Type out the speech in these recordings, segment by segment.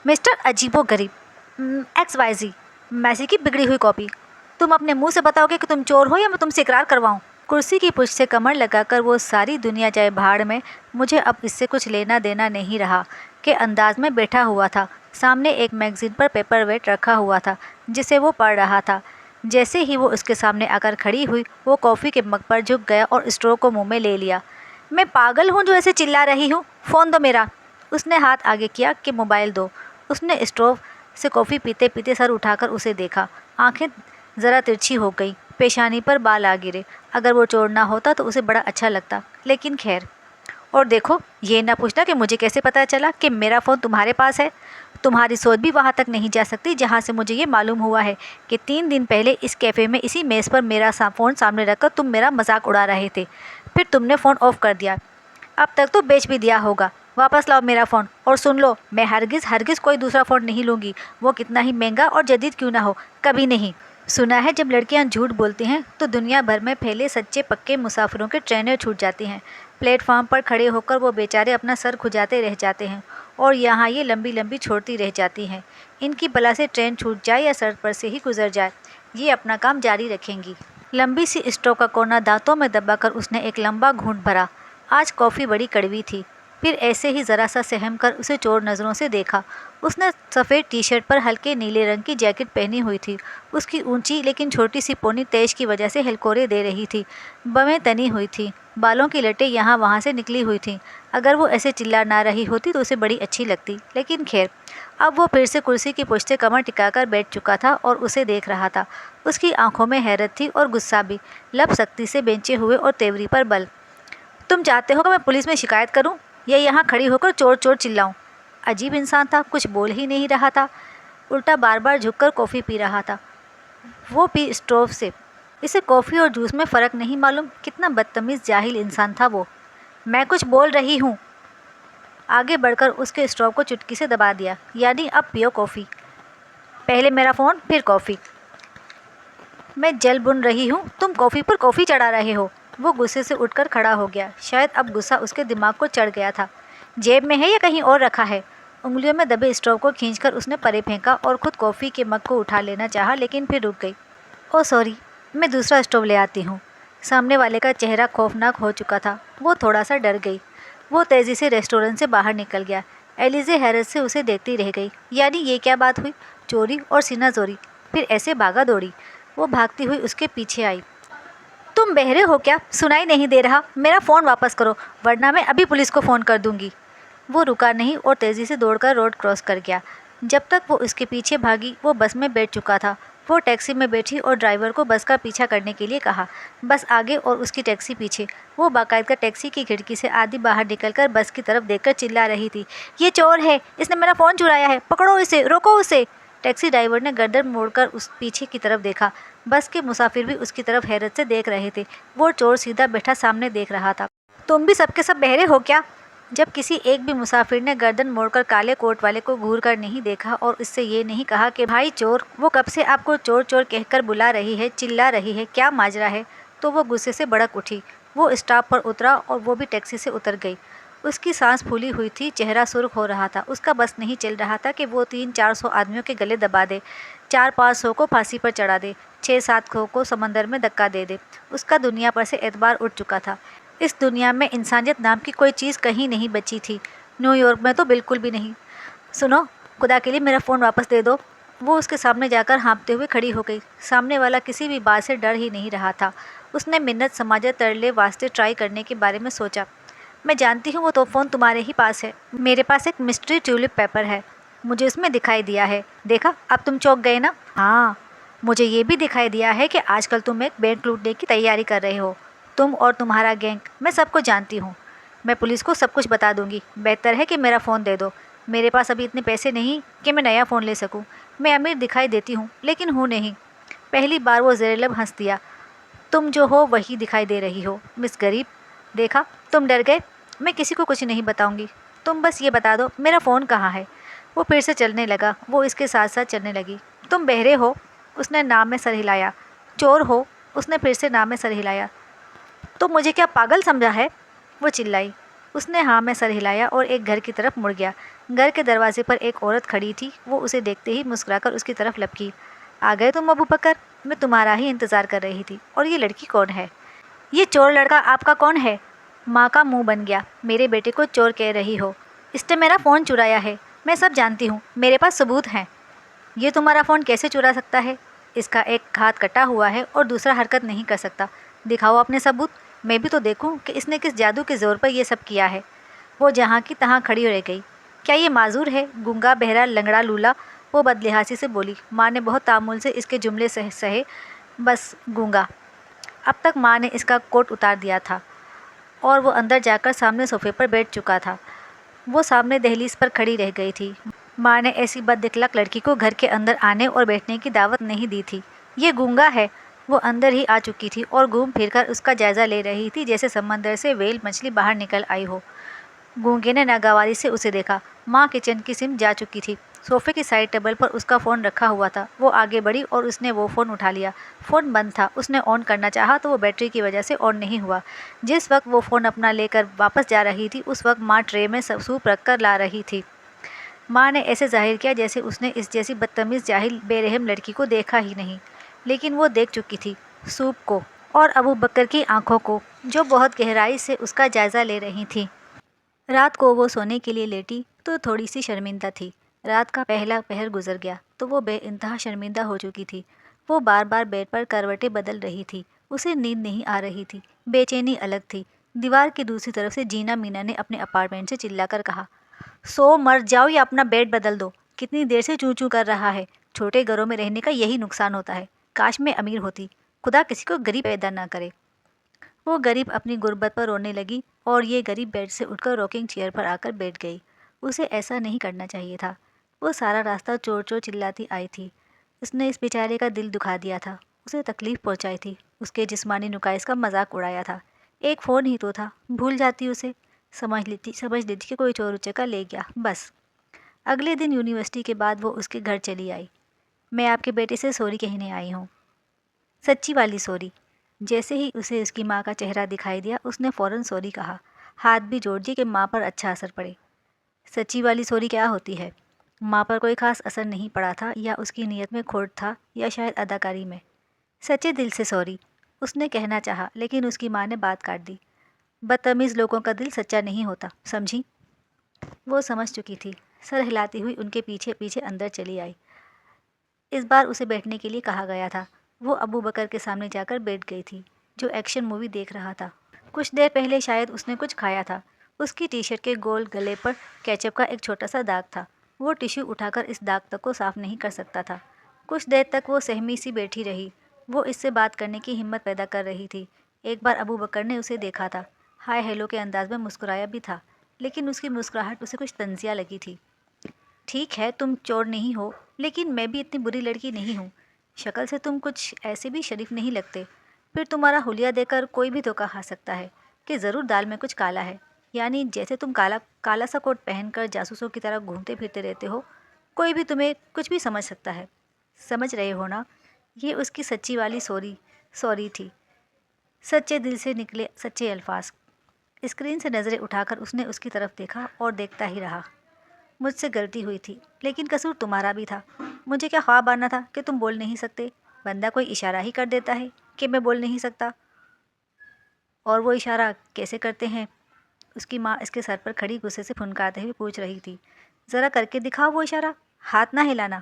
Mister अजीबो-गरीब, XYZ, Massey की बिगड़ी हुई कॉपी। तुम अपने मुंह से बताओगे कि तुम चोर हो या मैं तुमसे इकरार करवाऊं? कुर्सी की पुष्ट से कमर लगाकर वो सारी दुनिया जाए भाड़ में, मुझे अब इससे कुछ लेना देना नहीं रहा के अंदाज में बैठा हुआ था। सामने एक मैगजीन पर पेपर वेट रखा हुआ था जिसे वो पढ़ रहा था। जैसे ही वो उसके सामने आकर खड़ी हुई, वो कॉफ़ी के मग पर झुक गया और स्ट्रो को मुंह में ले लिया। मैं पागल हूँ जो ऐसे चिल्ला रही हूँ? फ़ोन दो मेरा। उसने हाथ आगे किया कि मोबाइल दो। उसने स्टोव से कॉफ़ी पीते पीते सर उठाकर उसे देखा। आंखें ज़रा तिरछी हो गई, पेशानी पर बाल आ गिरे। अगर वो चोर ना होता तो उसे बड़ा अच्छा लगता, लेकिन खैर। और देखो, ये ना पूछना कि मुझे कैसे पता चला कि मेरा फ़ोन तुम्हारे पास है। तुम्हारी सोच भी वहाँ तक नहीं जा सकती जहाँ से मुझे ये मालूम हुआ है कि 3 दिन पहले इस कैफ़े में इसी मेज़ पर मेरा फ़ोन सामने रखकर तुम मेरा मजाक उड़ा रहे थे। फिर तुमने फ़ोन ऑफ कर दिया। अब तक तो बेच भी दिया होगा। वापस लाओ मेरा फ़ोन। और सुन लो, मैं हरगिज़ कोई दूसरा फ़ोन नहीं लूँगी, वो कितना ही महंगा और जदीद क्यों ना हो, कभी नहीं। सुना है जब लड़कियां झूठ बोलती हैं तो दुनिया भर में फैले सच्चे पक्के मुसाफिरों के ट्रेनें छूट जाती हैं। प्लेटफॉर्म पर खड़े होकर वो बेचारे अपना सर खुजाते रह जाते हैं और यहाँ ये लंबी लंबी छोड़ती रह जाती हैं। इनकी बला से ट्रेन छूट जाए या सर पर से ही गुजर जाए, ये अपना काम जारी रखेंगी। लंबी सी स्ट्रो का कोना दांतों में दबाकर उसने एक लंबा घूंट भरा। आज कॉफ़ी बड़ी कड़वी थी। फिर ऐसे ही ज़रा सा सहम कर उसे चोर नज़रों से देखा। उसने सफ़ेद टी शर्ट पर हल्के नीले रंग की जैकेट पहनी हुई थी। उसकी ऊंची लेकिन छोटी सी पोनी तेज की वजह से हिलकोरे दे रही थी। बवें तनी हुई थी, बालों की लटें यहाँ वहाँ से निकली हुई थीं। अगर वो ऐसे चिल्ला ना रही होती तो उसे बड़ी अच्छी लगती, लेकिन खैर। अब वो फिर से कुर्सी की पुष्ट से कमर टिकाकर बैठ चुका था और उसे देख रहा था। उसकी आंखों में हैरत थी और गुस्सा भी, लब सख्ती से बेंचे हुए और तेवरी पर बल। तुम चाहते हो कि मैं पुलिस में शिकायत करूं या यहाँ खड़ी होकर चोर चोर चिल्लाऊं? अजीब इंसान था, कुछ बोल ही नहीं रहा था, उल्टा बार बार झुककर कॉफ़ी पी रहा था। वो भी स्टोव से। इसे कॉफ़ी और जूस में फ़र्क नहीं मालूम। कितना बदतमीज़ जाहिल इंसान था वो। मैं कुछ बोल रही हूँ। आगे बढ़कर उसके स्टोव को चुटकी से दबा दिया। यानी अब पियो कॉफ़ी। पहले मेरा फ़ोन, फिर कॉफ़ी। मैं जल बुन रही हूँ, तुम कॉफ़ी पर कॉफ़ी चढ़ा रहे हो। वो गुस्से से उठकर खड़ा हो गया। शायद अब गुस्सा उसके दिमाग को चढ़ गया था। जेब में है या कहीं और रखा है? उंगलियों में दबे स्टोव को खींचकर उसने परे फेंका और खुद कॉफ़ी के मग को उठा लेना चाहा, लेकिन फिर रुक गई। ओह सॉरी, मैं दूसरा स्टोव ले आती हूँ। सामने वाले का चेहरा खौफनाक हो चुका था। वो थोड़ा सा डर गई। वो तेज़ी से रेस्टोरेंट से बाहर निकल गया। एलिज़े हैरत से उसे देखती रह गई। यानी ये क्या बात हुई? चोरी और सीना जोरी, फिर ऐसे भागा दौड़ी। वो भागती हुई उसके पीछे आई। तुम बहरे हो क्या? सुनाई नहीं दे रहा? मेरा फ़ोन वापस करो, वरना मैं अभी पुलिस को फ़ोन कर दूंगी। वो रुका नहीं और तेज़ी से दौड़कर रोड क्रॉस कर गया। जब तक वो उसके पीछे भागी, वो बस में बैठ चुका था। वो टैक्सी में बैठी और ड्राइवर को बस का पीछा करने के लिए कहा। बस आगे और उसकी टैक्सी पीछे। वो बाकायदा टैक्सी की खिड़की से आधी बाहर निकलकर बस की तरफ देखकर चिल्ला रही थी, ये चोर है, इसने मेरा फ़ोन चुराया है, पकड़ो इसे, रोको उसे। टैक्सी ड्राइवर ने गर्दन मोड़कर उस पीछे की तरफ देखा। बस के मुसाफिर भी उसकी तरफ हैरत से देख रहे थे। वो चोर सीधा बैठा सामने देख रहा था। तुम भी सबके सब बहरे हो क्या? जब किसी एक भी मुसाफिर ने गर्दन मोड़कर काले कोट वाले को घूर कर नहीं देखा और इससे ये नहीं कहा कि भाई चोर, वो कब से आपको चोर चोर कहकर बुला रही है, चिल्ला रही है, क्या माजरा है, तो वो गुस्से से भड़क उठी। वो स्टॉप पर उतरा और वो भी टैक्सी से उतर गई। उसकी सांस फूली हुई थी, चेहरा सुर्ख हो रहा था। उसका बस नहीं चल रहा था कि वो 300-400 आदमियों के गले दबा दे, 400-500 को फांसी पर चढ़ा दे, 6-7 को समंदर में धक्का दे दे। उसका दुनिया पर से एतबार उठ चुका था। इस दुनिया में इंसानियत नाम की कोई चीज़ कहीं नहीं बची थी। न्यूयॉर्क में तो बिल्कुल भी नहीं। सुनो, खुदा के लिए मेरा फ़ोन वापस दे दो। वो उसके सामने जाकर हाँफते हुए खड़ी हो गई। सामने वाला किसी भी बात से डर ही नहीं रहा था। उसने मिन्नत समाजा तरले वास्ते ट्राई करने के बारे में सोचा। मैं जानती हूँ वो तो फ़ोन तुम्हारे ही पास है। मेरे पास एक मिस्ट्री ट्यूलिप पेपर है, मुझे उसमें दिखाई दिया है। देखा, अब तुम चौंक गए ना? हाँ, मुझे ये भी दिखाई दिया है कि आजकल तुम एक बैंक लूटने की तैयारी कर रहे हो। तुम और तुम्हारा गैंग, मैं सबको जानती हूँ। मैं पुलिस को सब कुछ बता दूंगी। बेहतर है कि मेरा फ़ोन दे दो। मेरे पास अभी इतने पैसे नहीं कि मैं नया फ़ोन ले सकूँ। मैं अमीर दिखाई देती हूँ, लेकिन हूँ नहीं। पहली बार वो ज़ेरेलब हंस दिया। तुम जो हो वही दिखाई दे रही हो, मिस गरीब। देखा, तुम डर गए। मैं किसी को कुछ नहीं बताऊंगी। तुम बस ये बता दो, मेरा फ़ोन कहाँ है। वो फिर से चलने लगा। वो इसके साथ साथ चलने लगी। तुम बहरे हो? उसने नाम में सर हिलाया। चोर हो? उसने फिर से नाम में सर हिलाया। तो मुझे क्या पागल समझा है? वो चिल्लाई। اس نے ہاں میں سر ہلایا اور ایک گھر کی طرف مڑ گیا۔ گھر کے دروازے پر ایک عورت کھڑی تھی، وہ اسے دیکھتے ہی مسکرا کر اس کی طرف لپکی۔ آ گئے تم ابو بکر؟ میں تمہارا ہی انتظار کر رہی تھی۔ اور یہ لڑکی کون ہے؟ یہ چور لڑکا آپ کا کون ہے؟ ماں کا منہ بن گیا۔ میرے بیٹے کو چور کہہ رہی ہو؟ اس نے میرا فون چرایا ہے، میں سب جانتی ہوں، میرے پاس ثبوت ہیں۔ یہ تمہارا فون کیسے چرا سکتا ہے؟ اس کا ایک ہاتھ کٹا ہوا ہے اور دوسرا حرکت نہیں کر سکتا۔ دکھاؤ اپنے ثبوت، میں بھی تو دیکھوں کہ اس نے کس جادو کے زور پر یہ سب کیا ہے۔ وہ جہاں کی تہاں کھڑی رہ گئی۔ کیا یہ معذور ہے؟ گونگا، بہرا، لنگڑا، لولا؟ وہ بدلحاظی سے بولی۔ ماں نے بہت تامل سے اس کے جملے سہے۔ بس گونگا۔ اب تک ماں نے اس کا کوٹ اتار دیا تھا اور وہ اندر جا کر سامنے صوفے پر بیٹھ چکا تھا۔ وہ سامنے دہلیز پر کھڑی رہ گئی تھی۔ ماں نے ایسی بد اخلاق لڑکی کو گھر کے اندر آنے اور بیٹھنے کی دعوت نہیں دی تھی۔ یہ گونگا ہے؟ وہ اندر ہی آ چکی تھی اور گھوم پھر کر اس کا جائزہ لے رہی تھی جیسے سمندر سے ویل مچھلی باہر نکل آئی ہو۔ گونگے نے ناگواری سے اسے دیکھا۔ ماں کچن کی سمت جا چکی تھی۔ صوفے کی سائڈ ٹیبل پر اس کا فون رکھا ہوا تھا۔ وہ آگے بڑھی اور اس نے وہ فون اٹھا لیا۔ فون بند تھا۔ اس نے آن کرنا چاہا تو وہ بیٹری کی وجہ سے آن نہیں ہوا۔ جس وقت وہ فون اپنا لے کر واپس جا رہی تھی اس وقت ماں ٹرے میں سوپ رکھ کر لا رہی تھی۔ ماں نے ایسے ظاہر کیا جیسے اس نے اس جیسی بدتمیز جاہل بے رحم لڑکی کو دیکھا ہی نہیں، لیکن وہ دیکھ چکی تھی سوپ کو اور ابو بکر کی آنکھوں کو جو بہت گہرائی سے اس کا جائزہ لے رہی تھیں۔ رات کو وہ سونے کے لیے لیٹی تو تھوڑی سی شرمندہ تھی۔ رات کا پہلا پہر گزر گیا تو وہ بے انتہا شرمندہ ہو چکی تھی۔ وہ بار بار بیڈ پر کروٹیں بدل رہی تھی۔ اسے نیند نہیں آ رہی تھی، بے چینی الگ تھی۔ دیوار کی دوسری طرف سے جینا مینا نے اپنے اپارٹمنٹ سے چلا کر کہا، سو مر جاؤ یا اپنا بیڈ بدل دو، کتنی دیر سے چوں چوں کر رہا ہے۔ چھوٹے گھروں میں رہنے کا یہی نقصان ہوتا ہے، کاش میں امیر ہوتی، خدا کسی کو غریب پیدا نہ کرے۔ وہ غریب اپنی غربت پر رونے لگی اور یہ غریب بیڈ سے اٹھ کر راکنگ چیئر پر آ کر بیٹھ گئی۔ اسے ایسا نہیں کرنا چاہیے تھا۔ وہ سارا راستہ چور چور چلاتی آئی تھی۔ اس نے اس بیچارے کا دل دکھا دیا تھا، اسے تکلیف پہنچائی تھی، اس کے جسمانی نقائص کا مذاق اڑایا تھا۔ ایک فون ہی تو تھا، بھول جاتی اسے، سمجھ لیتی کہ کوئی چور اچکا لے گیا، بس۔ اگلے دن یونیورسٹی کے بعد وہ اس کے گھر چلی آئی۔ میں آپ کے بیٹے سے سوری کہنے آئی ہوں، سچی والی سوری۔ جیسے ہی اسے اس کی ماں کا چہرہ دکھائی دیا اس نے فوراً سوری کہا، ہاتھ بھی جوڑ دیے کہ ماں پر اچھا اثر پڑے۔ سچی والی سوری کیا ہوتی ہے؟ ماں پر کوئی خاص اثر نہیں پڑا تھا، یا اس کی نیت میں کھوٹ تھا یا شاید اداکاری میں۔ سچے دل سے سوری، اس نے کہنا چاہا لیکن اس کی ماں نے بات کاٹ دی۔ بدتمیز لوگوں کا دل سچا نہیں ہوتا، سمجھی؟ وہ سمجھ چکی تھی، سر ہلاتی ہوئی ان کے پیچھے پیچھے اندر چلی آئی۔ اس بار اسے بیٹھنے کے لیے کہا گیا تھا۔ وہ ابو بکر کے سامنے جا کر بیٹھ گئی تھی جو ایکشن مووی دیکھ رہا تھا۔ کچھ دیر پہلے شاید اس نے کچھ کھایا تھا۔ اس کی ٹی شرٹ کے گول گلے پر کیچپ کا ایک چھوٹا سا داغ تھا۔ وہ ٹشو اٹھا کر اس داغ تک کو صاف نہیں کر سکتا تھا۔ کچھ دیر تک وہ سہمی سی بیٹھی رہی۔ وہ اس سے بات کرنے کی ہمت پیدا کر رہی تھی۔ ایک بار ابو بکر نے اسے دیکھا تھا، ہائے ہیلو کے انداز میں مسکرایا بھی تھا، لیکن اس کی مسکراہٹ اسے کچھ طنزیہ لگی تھی۔ ٹھیک ہے تم چور نہیں ہو، لیکن میں بھی اتنی بری لڑکی نہیں ہوں۔ شکل سے تم کچھ ایسے بھی شریف نہیں لگتے، پھر تمہارا حلیہ دیکھ کر کوئی بھی دھوکہ کھا سکتا ہے کہ ضرور دال میں کچھ کالا ہے، یعنی جیسے تم کالا سا کوٹ پہن کر جاسوسوں کی طرح گھومتے پھرتے رہتے ہو، کوئی بھی تمہیں کچھ بھی سمجھ سکتا ہے۔ سمجھ رہے ہو نا؟ یہ اس کی سچی والی سوری تھی، سچے دل سے نکلے سچے الفاظ۔ اسکرین سے نظریں اٹھا کر اس نے اس کی طرف دیکھا اور دیکھتا ہی رہا۔ مجھ سے غلطی ہوئی تھی، لیکن قصور تمہارا بھی تھا۔ مجھے کیا خواب آنا تھا کہ تم بول نہیں سکتے؟ بندہ کوئی اشارہ ہی کر دیتا ہے کہ میں بول نہیں سکتا۔ اور وہ اشارہ کیسے کرتے ہیں؟ اس کی ماں اس کے سر پر کھڑی غصے سے پھنکارتے ہوئے پوچھ رہی تھی۔ ذرا کر کے دکھاؤ وہ اشارہ، ہاتھ نہ ہلانا۔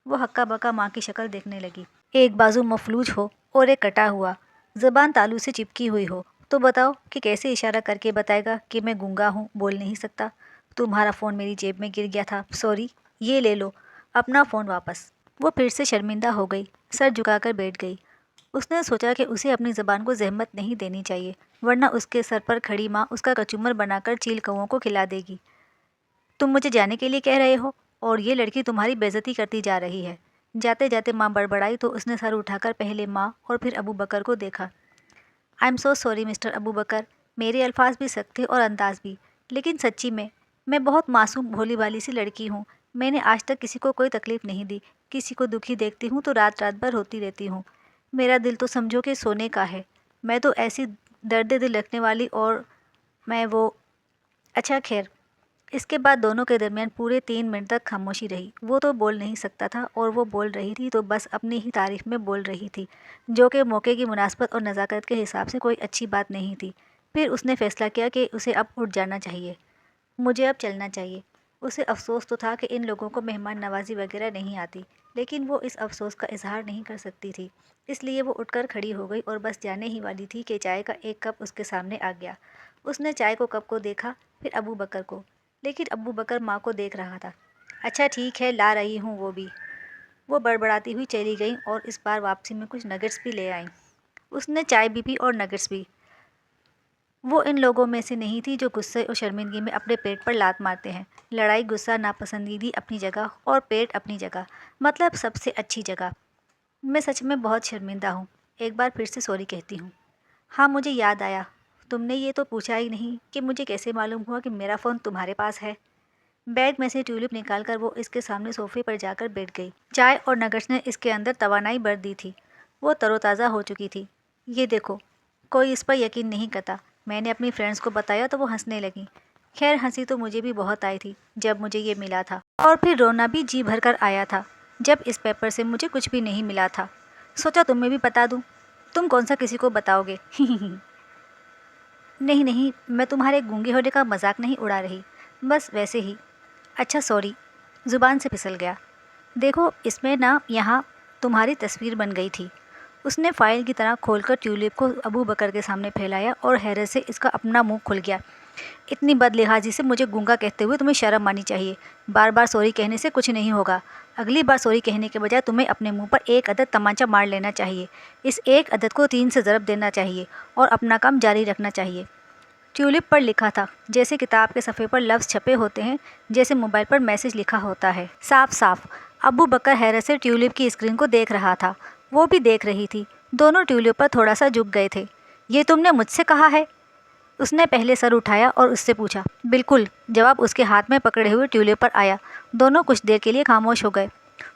وہ ہکا بکا ماں کی شکل دیکھنے لگی۔ ایک بازو مفلوج ہو اور ایک کٹا ہوا، زبان تالو سے چپکی ہوئی ہو تو بتاؤ کہ کیسے اشارہ کر کے بتائے گا کہ میں گونگا ہوں، بول نہیں سکتا۔ تمہارا فون میری جیب میں گر گیا تھا، سوری، یہ لے لو اپنا فون واپس۔ وہ پھر سے شرمندہ ہو گئی، سر جھکا کر بیٹھ گئی۔ اس نے سوچا کہ اسے اپنی زبان کو زحمت نہیں دینی چاہیے، ورنہ اس کے سر پر کھڑی ماں اس کا کچومر بنا کر چیل کووں کو کھلا دے گی۔ تم مجھے جانے کے لیے کہہ رہے ہو اور یہ لڑکی تمہاری بے عزتی کرتی جا رہی ہے۔ جاتے جاتے ماں بڑبڑائی تو اس نے سر اٹھا کر پہلے ماں اور پھر ابو بکر کو دیکھا۔ I am so sorry mister Abu Bakr, میرے الفاظ بھی سخت تھے اور انداز بھی، لیکن سچی میں بہت معصوم بھولی بھالی سی لڑکی ہوں۔ میں نے آج تک کسی کو کوئی تکلیف نہیں دی، کسی کو دکھی دیکھتی ہوں تو رات رات بھر روتی رہتی ہوں۔ میرا دل تو سمجھو کہ سونے کا ہے، میں تو ایسی درد دل رکھنے والی اور میں وہ अच्छा खैर, इसके बाद दोनों के दरमियान पूरे 3 मिनट तक खामोशी रही। वो तो बोल नहीं सकता था और वो बोल रही थी तो बस अपनी ही तारीफ में बोल रही थी, जो कि मौके की मुनासबत और नज़ाकत के हिसाब से कोई अच्छी बात नहीं थी। फिर उसने फैसला किया कि उसे अब उठ जाना चाहिए, मुझे अब चलना चाहिए। उसे अफसोस तो था कि इन लोगों को मेहमान नवाजी वगैरह नहीं आती, लेकिन वो इस अफसोस का इजहार नहीं कर सकती थी। इसलिए वो उठकर खड़ी हो गई और बस जाने ही वाली थी कि चाय का एक कप उसके सामने आ गया। उसने चाय को कप को देखा, फिर अबू बकर को, लेकिन अबू बकर माँ को देख रहा था। अच्छा ठीक है, ला रही हूँ वो भी। वो बड़बड़ाती हुई चली गई और इस बार वापसी में कुछ नगेट्स भी ले आई। उसने चाय भी पी और नगेट्स भी। वो इन लोगों में से नहीं थी जो गुस्से और शर्मिंदगी में अपने पेट पर लात मारते हैं। लड़ाई, गुस्सा, नापसंदीदी अपनी जगह और पेट अपनी जगह, मतलब सबसे अच्छी जगह। मैं सच में बहुत शर्मिंदा हूँ। एक बार फिर से सॉरी कहती हूँ। हाँ, मुझे याद आया, तुमने ये तो पूछा ही नहीं कि मुझे कैसे मालूम हुआ कि मेरा फ़ोन तुम्हारे पास है। बैग में से ट्यूलिप निकालकर वो इसके सामने सोफे पर जाकर बैठ गई। चाय और नगट्स ने इसके अंदर तवानाई भर दी थी। वो तरोताज़ा हो चुकी थी। ये देखो, कोई इस पर यकीन नहीं करता। मैंने अपनी फ्रेंड्स को बताया तो वो हंसने लगी। खैर, हंसी तो मुझे भी बहुत आई थी जब मुझे ये मिला था, और फिर रोना भी जी भर कर आया था जब इस पेपर से मुझे कुछ भी नहीं मिला था। सोचा तुम्हें भी बता दूं। तुम कौन सा किसी को बताओगे। नहीं नहीं, मैं तुम्हारे गूंगे होने का मजाक नहीं उड़ा रही, बस वैसे ही। अच्छा सॉरी, ज़ुबान से फिसल गया। देखो, इसमें ना यहाँ तुम्हारी तस्वीर बन गई थी। उसने फाइल की तरह खोलकर ट्यूलिप को अबू बकर के सामने फैलाया और हैरत से इसका अपना मुंह खुल गया। इतनी बदलिहाजी से मुझे गूंगा कहते हुए तुम्हें शर्म आनी चाहिए। बार बार सॉरी कहने से कुछ नहीं होगा। अगली बार सॉरी कहने के बजाय तुम्हें अपने मुंह पर एक अदद तमाचा मार लेना चाहिए। इस एक अदद को 3 से ज़रब देना चाहिए और अपना काम जारी रखना चाहिए। ट्यूलिप पर लिखा था, जैसे किताब के सफ़े पर लफ्ज़ छपे होते हैं, जैसे मोबाइल पर मैसेज लिखा होता है, साफ साफ। अबू बकर हैरत से ट्यूलिप की स्क्रीन को देख रहा था। वो भी देख रही थी। दोनों ट्यूलिप पर थोड़ा सा झुक गए थे। ये तुमने मुझसे कहा है? उसने पहले सर उठाया और उससे पूछा। बिल्कुल, जवाब उसके हाथ में पकड़े हुए ट्यूलिप पर आया। दोनों कुछ देर के लिए खामोश हो गए।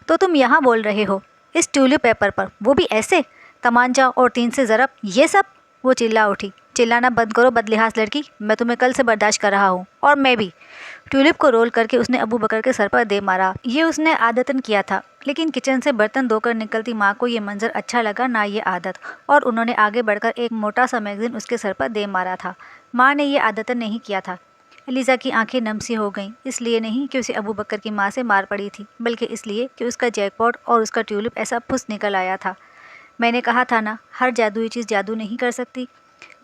तो तुम यहाँ बोल रहे हो, इस ट्यूलिप पेपर पर, वो भी ऐसे, तमांचा और 3 से ज़रब, ये सब? वो चिल्ला उठी। चिल्लाना बंद करो बदलिहाज लड़की, मैं तुम्हें कल से बर्दाश्त कर रहा हूँ, और मैं भी। ट्यूलिप को रोल करके उसने अबू बकर के सर पर दे मारा। ये उसने आदतन किया था, लेकिन किचन से बर्तन धोकर निकलती माँ को ये मंजर अच्छा लगा ना ये आदत, और उन्होंने आगे बढ़कर एक मोटा सा मैगजीन उसके सर पर दे मारा था। माँ ने ये आदतन नहीं किया था। एलिज़ा की आंखें नम सी हो गईं, इसलिए नहीं कि उसे अबू बकर की माँ से मार पड़ी थी, बल्कि इसलिए कि उसका जैकपॉट और उसका ट्यूलिप ऐसा फुस निकल आया था। मैंने कहा था ना, हर जादुई चीज़ जादू नहीं कर सकती।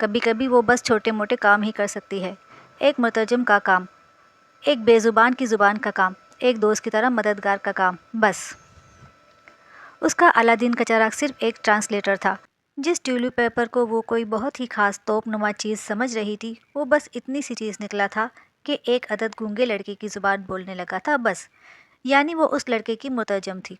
कभी कभी वो बस छोटे मोटे काम ही कर सकती है। एक मुतरजम का काम, एक बेज़ुबान की ज़ुबान का काम, एक दोस्त की तरह मददगार का काम, बस। उसका अलादीन का चराग सिर्फ एक ट्रांसलेटर था। जिस ट्यूलिप पेपर को वो कोई बहुत ही खास तोपनुमा चीज़ समझ रही थी, वो बस इतनी सी चीज़ निकला था कि एक अदद गूंगे लड़के की ज़ुबान बोलने लगा था, बस। यानी वो उस लड़के की मुतरजम थी।